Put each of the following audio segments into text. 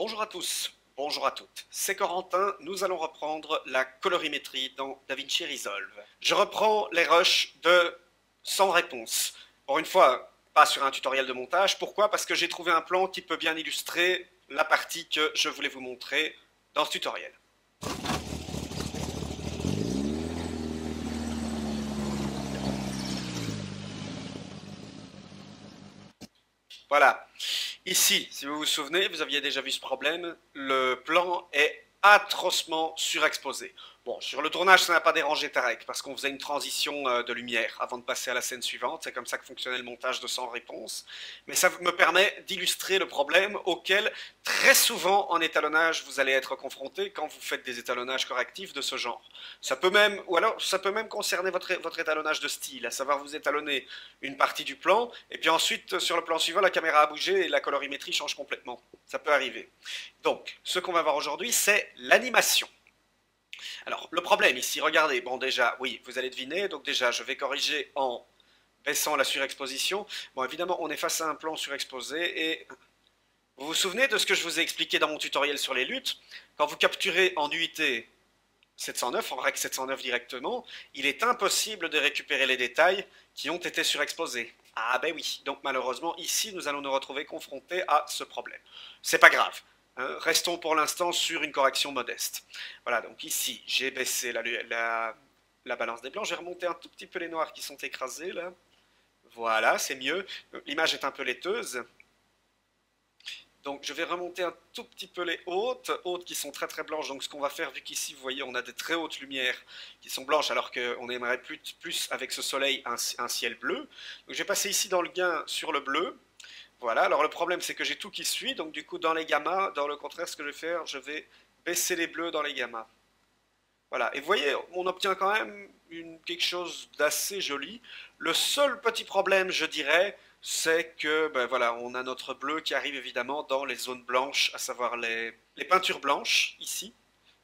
Bonjour à tous, bonjour à toutes. C'est Corentin, nous allons reprendre la colorimétrie dans DaVinci Resolve. Je reprends les rushs de sans réponse. Pour une fois, pas sur un tutoriel de montage. Pourquoi? Parce que j'ai trouvé un plan qui peut bien illustrer la partie que je voulais vous montrer dans ce tutoriel. Voilà. Ici, si vous vous souvenez, vous aviez déjà vu ce problème, le plan est atrocement surexposé. Bon, sur le tournage, ça n'a pas dérangé Tarek, parce qu'on faisait une transition de lumière avant de passer à la scène suivante, c'est comme ça que fonctionnait le montage de Sans Réponse, mais ça me permet d'illustrer le problème auquel, très souvent en étalonnage, vous allez être confronté quand vous faites des étalonnages correctifs de ce genre. Ça peut même, ou alors, ça peut même concerner votre étalonnage de style, à savoir vous étalonner une partie du plan, et puis ensuite, sur le plan suivant, la caméra a bougé et la colorimétrie change complètement. Ça peut arriver. Donc, ce qu'on va voir aujourd'hui, c'est l'animation. Alors, le problème ici, regardez, bon déjà, oui, vous allez deviner, donc déjà, je vais corriger en baissant la surexposition. Bon, évidemment, on est face à un plan surexposé, et vous vous souvenez de ce que je vous ai expliqué dans mon tutoriel sur les luttes? Quand vous capturez en UIT 709, en Rec 709 directement, il est impossible de récupérer les détails qui ont été surexposés. Ah ben oui, donc malheureusement, ici, nous allons nous retrouver confrontés à ce problème. C'est pas grave. Restons pour l'instant sur une correction modeste. Voilà, donc ici, j'ai baissé la balance des blancs. J'ai remonté un tout petit peu les noirs qui sont écrasés, là. Voilà, c'est mieux. L'image est un peu laiteuse. Donc je vais remonter un tout petit peu les hautes qui sont très très blanches. Donc ce qu'on va faire, vu qu'ici vous voyez on a des très hautes lumières qui sont blanches alors qu'on aimerait plus avec ce soleil un ciel bleu. Donc je vais passer ici dans le gain sur le bleu. Voilà, alors le problème c'est que j'ai tout qui suit, donc du coup dans les gammas, dans le contraire ce que je vais faire, je vais baisser les bleus dans les gammas. Voilà, et vous voyez, on obtient quand même quelque chose d'assez joli. Le seul petit problème, je dirais, c'est que ben voilà, on a notre bleu qui arrive évidemment dans les zones blanches, à savoir les peintures blanches ici,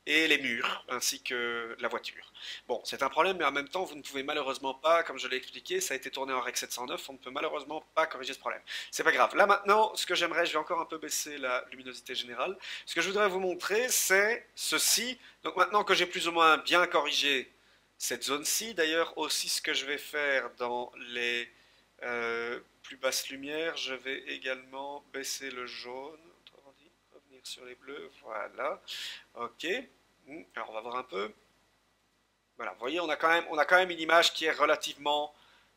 et les murs, ainsi que la voiture. Bon, c'est un problème, mais en même temps, vous ne pouvez malheureusement pas, comme je l'ai expliqué, ça a été tourné en Rec 709, on ne peut malheureusement pas corriger ce problème. C'est pas grave. Là maintenant, ce que j'aimerais, je vais encore un peu baisser la luminosité générale. Ce que je voudrais vous montrer, c'est ceci. Donc maintenant que j'ai plus ou moins bien corrigé cette zone-ci, d'ailleurs aussi ce que je vais faire dans les plus basses lumières, je vais également baisser le jaune, autrement dit, revenir sur les bleus, voilà. Ok. Alors on va voir un peu. Voilà, vous voyez, on a quand même une image qui est relativement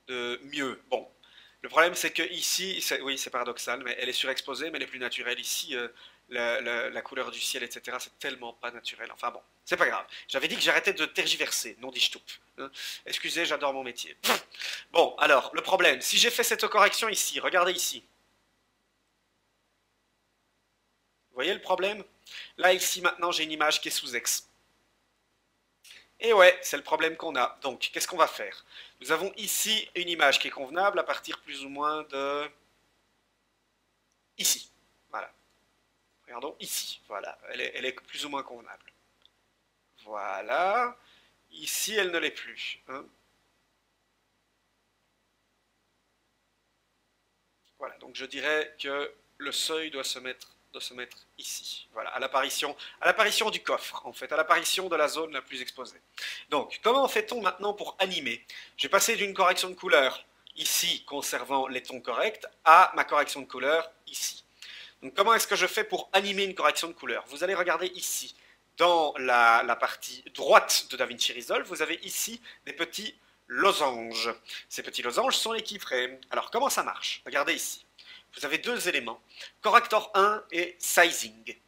mieux. Bon, le problème c'est que ici, oui c'est paradoxal, mais elle est surexposée, mais elle est plus naturelle. Ici, la couleur du ciel, etc., c'est tellement pas naturel. Enfin bon, c'est pas grave. J'avais dit que j'arrêtais de tergiverser, non dit tout. Hein. Excusez, j'adore mon métier. Bon, alors, le problème, si j'ai fait cette correction ici, regardez ici. Vous voyez le problème? Là, ici, maintenant, j'ai une image qui est sous-ex. Et ouais, c'est le problème qu'on a. Donc, qu'est-ce qu'on va faire? Nous avons ici une image qui est convenable à partir plus ou moins de... Ici. Voilà. Regardons ici. Voilà. Elle est plus ou moins convenable. Voilà. Ici, elle ne l'est plus. Hein. Voilà. Donc, je dirais que le seuil doit se mettre ici, voilà, à l'apparition du coffre, en fait, à l'apparition de la zone la plus exposée. Donc, comment fait-on maintenant pour animer? J'ai passé d'une correction de couleur, ici, conservant les tons corrects, à ma correction de couleur, ici. Donc, comment est-ce que je fais pour animer une correction de couleur? Vous allez regarder ici, dans la partie droite de DaVinci Resolve, vous avez ici des petits losanges. Ces petits losanges sont les keyframes. Alors, comment ça marche? Regardez ici. Vous avez deux éléments, corrector 1 et sizing.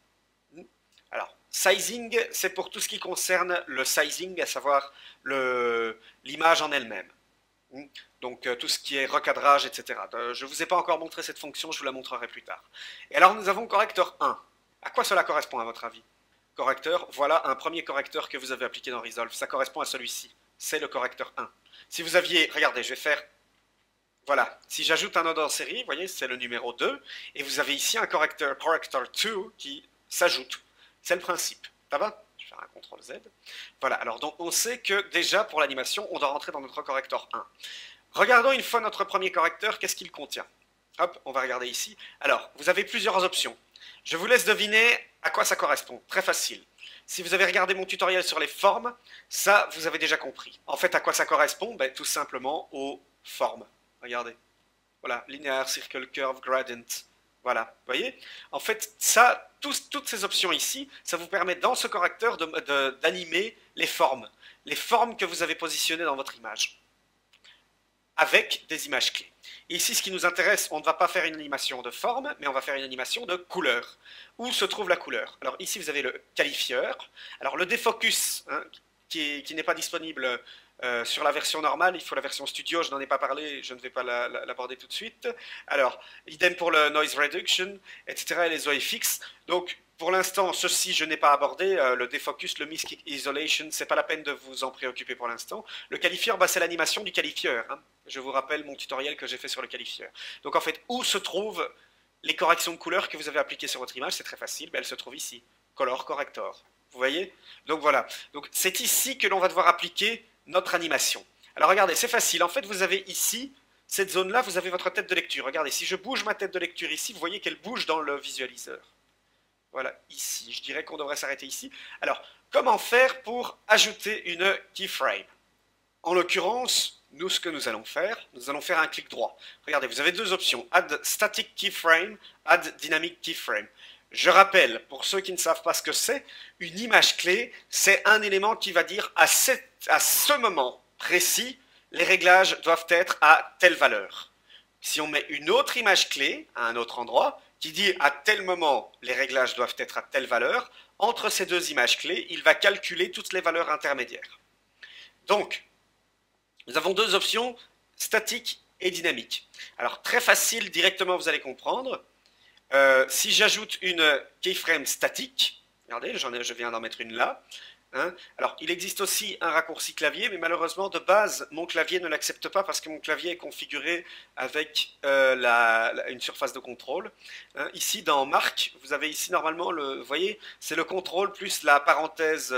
Alors, sizing, c'est pour tout ce qui concerne le sizing, à savoir l'image en elle-même. Donc, tout ce qui est recadrage, etc. Je ne vous ai pas encore montré cette fonction, je vous la montrerai plus tard. Et alors, nous avons corrector 1. À quoi cela correspond, à votre avis? Correcteur, voilà un premier correcteur que vous avez appliqué dans Resolve. Ça correspond à celui-ci. C'est le correcteur 1. Si vous aviez, regardez, je vais faire... Voilà, si j'ajoute un node en série, vous voyez, c'est le numéro 2, et vous avez ici un corrector 2 qui s'ajoute. C'est le principe. Ça va? Je vais faire un CTRL Z. Voilà, alors donc on sait que déjà pour l'animation, on doit rentrer dans notre corrector 1. Regardons une fois notre premier correcteur, qu'est-ce qu'il contient? Hop, on va regarder ici. Alors, vous avez plusieurs options. Je vous laisse deviner à quoi ça correspond. Très facile. Si vous avez regardé mon tutoriel sur les formes, ça, vous avez déjà compris. En fait, à quoi ça correspond? Ben, tout simplement aux formes. Regardez. Voilà, linéaire, circle, curve, gradient. Voilà, vous voyez? En fait, ça, toutes ces options ici, ça vous permet dans ce correcteur d'animer les formes. Les formes que vous avez positionnées dans votre image. Avec des images clés. Et ici, ce qui nous intéresse, on ne va pas faire une animation de forme, mais on va faire une animation de couleur. Où se trouve la couleur? Alors ici, vous avez le qualifieur. Alors le défocus, hein, qui n'est pas disponible sur la version normale, il faut la version studio, je n'en ai pas parlé, je ne vais pas l'aborder tout de suite. Alors, idem pour le noise reduction, etc. et les OFX. Donc, pour l'instant, ceci, je n'ai pas abordé. Le défocus, le misc isolation, c'est pas la peine de vous en préoccuper pour l'instant. Le qualifieur, bah, c'est l'animation du qualifieur. Hein. Je vous rappelle mon tutoriel que j'ai fait sur le qualifieur. Donc, en fait, où se trouvent les corrections de couleurs que vous avez appliquées sur votre image? C'est très facile, bah, elles se trouvent ici. Color Corrector. Vous voyez? Donc, voilà. Donc, c'est ici que l'on va devoir appliquer notre animation. Alors, regardez, c'est facile. En fait, vous avez ici, cette zone-là, vous avez votre tête de lecture. Regardez, si je bouge ma tête de lecture ici, vous voyez qu'elle bouge dans le visualiseur. Voilà, ici. Je dirais qu'on devrait s'arrêter ici. Alors, comment faire pour ajouter une keyframe? En l'occurrence, nous, ce que nous allons faire un clic droit. Regardez, vous avez deux options. Add static keyframe, add dynamic keyframe. Je rappelle, pour ceux qui ne savent pas ce que c'est, une image clé, c'est un élément qui va dire à ce moment précis, les réglages doivent être à telle valeur. Si on met une autre image clé à un autre endroit, qui dit à tel moment les réglages doivent être à telle valeur, entre ces deux images clés, il va calculer toutes les valeurs intermédiaires. Donc, nous avons deux options, statique et dynamique. Alors, très facile, directement vous allez comprendre. Si j'ajoute une keyframe statique, regardez, je viens d'en mettre une là. Hein. Alors, il existe aussi un raccourci clavier, mais malheureusement, de base, mon clavier ne l'accepte pas parce que mon clavier est configuré avec une surface de contrôle. Hein. Ici, dans Marque, vous avez ici normalement, vous voyez, c'est le contrôle plus la parenthèse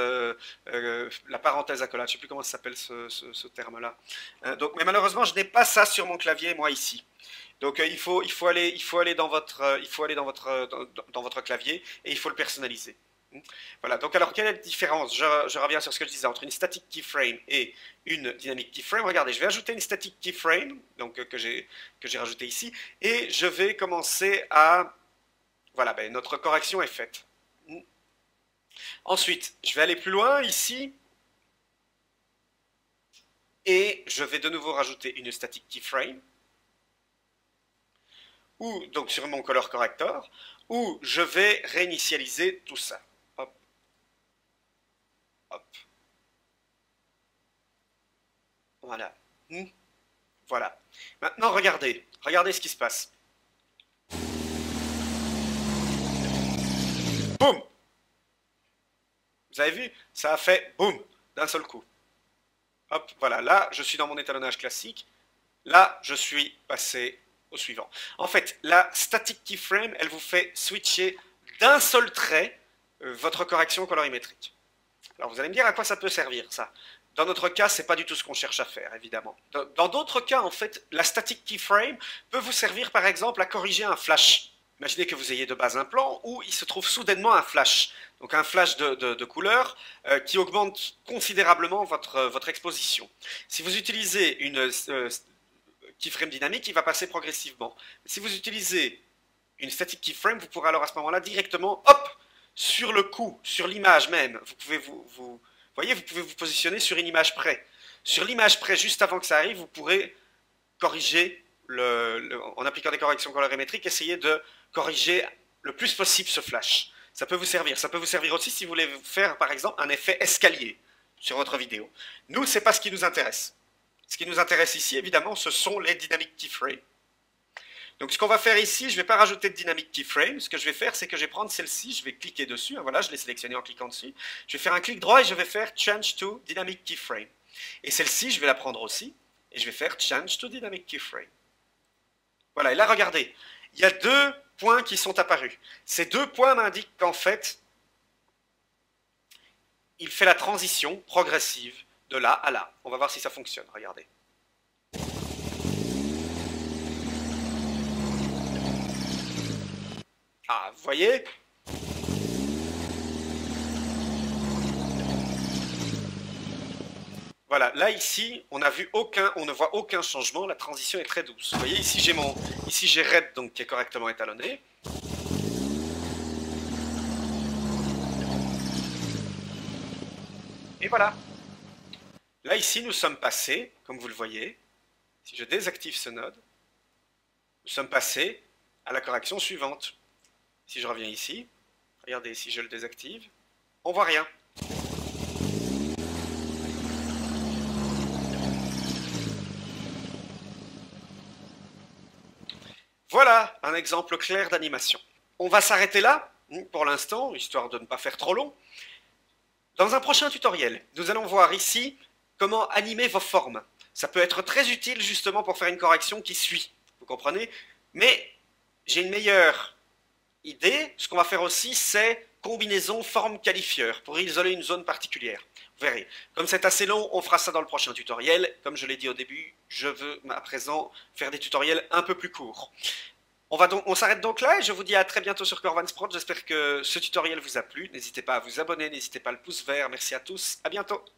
accolade. Je ne sais plus comment ça s'appelle ce terme-là. Hein. Donc, mais malheureusement, je n'ai pas ça sur mon clavier, moi, ici. Donc il faut aller dans votre clavier et il faut le personnaliser. Voilà, donc alors quelle est la différence? Je reviens sur ce que je disais entre une static keyframe et une dynamic keyframe. Regardez, je vais ajouter une static keyframe donc, que j'ai rajouté ici et je vais commencer à... Voilà, ben, notre correction est faite. Ensuite, je vais aller plus loin ici et je vais de nouveau rajouter une static keyframe. Ou donc sur mon color corrector, où je vais réinitialiser tout ça. Hop. Hop. Voilà. Voilà. Maintenant, regardez. Regardez ce qui se passe. Boum! Vous avez vu? Ça a fait boum d'un seul coup. Hop, voilà. Là, je suis dans mon étalonnage classique. Là, je suis passé au suivant. En fait, la static keyframe, elle vous fait switcher d'un seul trait votre correction colorimétrique. Alors vous allez me dire à quoi ça peut servir, ça. Dans notre cas, c'est pas du tout ce qu'on cherche à faire, évidemment. Dans d'autres cas, en fait, la static keyframe peut vous servir, par exemple, à corriger un flash. Imaginez que vous ayez de base un plan où il se trouve soudainement un flash. Donc un flash de couleur qui augmente considérablement votre exposition. Si vous utilisez une keyframe dynamique, il va passer progressivement. Si vous utilisez une static keyframe, vous pourrez alors à ce moment-là directement, hop, sur le coup, sur l'image même, vous pouvez vous pouvez vous positionner sur une image près. Sur l'image près, juste avant que ça arrive, vous pourrez corriger, en appliquant des corrections colorimétriques, essayer de corriger le plus possible ce flash. Ça peut vous servir. Ça peut vous servir aussi si vous voulez faire, par exemple, un effet escalier sur votre vidéo. Nous, ce n'est pas ce qui nous intéresse. Ce qui nous intéresse ici, évidemment, ce sont les dynamic keyframes. Donc ce qu'on va faire ici, je ne vais pas rajouter de dynamic keyframe. Ce que je vais faire, c'est que je vais prendre celle-ci, je vais cliquer dessus. Voilà, je l'ai sélectionnée en cliquant dessus. Je vais faire un clic droit et je vais faire Change to Dynamic Keyframe. Et celle-ci, je vais la prendre aussi. Et je vais faire Change to Dynamic Keyframe. Voilà, et là, regardez. Il y a deux points qui sont apparus. Ces deux points m'indiquent qu'en fait, il fait la transition progressive de là à là. On va voir si ça fonctionne. Regardez. Ah, vous voyez, Voilà, là ici, on ne voit aucun changement, la transition est très douce. Vous voyez, ici j'ai red donc qui est correctement étalonné. Et voilà. Là ici, nous sommes passés, comme vous le voyez, si je désactive ce node, nous sommes passés à la correction suivante. Si je reviens ici, regardez, si je le désactive, on voit rien. Voilà un exemple clair d'animation. On va s'arrêter là, pour l'instant, histoire de ne pas faire trop long. Dans un prochain tutoriel, nous allons voir ici comment animer vos formes. Ça peut être très utile justement pour faire une correction qui suit, vous comprenez? Mais j'ai une meilleure idée. Ce qu'on va faire aussi, c'est combinaison forme qualifieur pour isoler une zone particulière. Vous verrez. Comme c'est assez long, on fera ça dans le prochain tutoriel. Comme je l'ai dit au début, je veux à présent faire des tutoriels un peu plus courts. On s'arrête donc là et je vous dis à très bientôt sur Corvans Prod. J'espère que ce tutoriel vous a plu. N'hésitez pas à vous abonner, n'hésitez pas à le pouce vert. Merci à tous, à bientôt.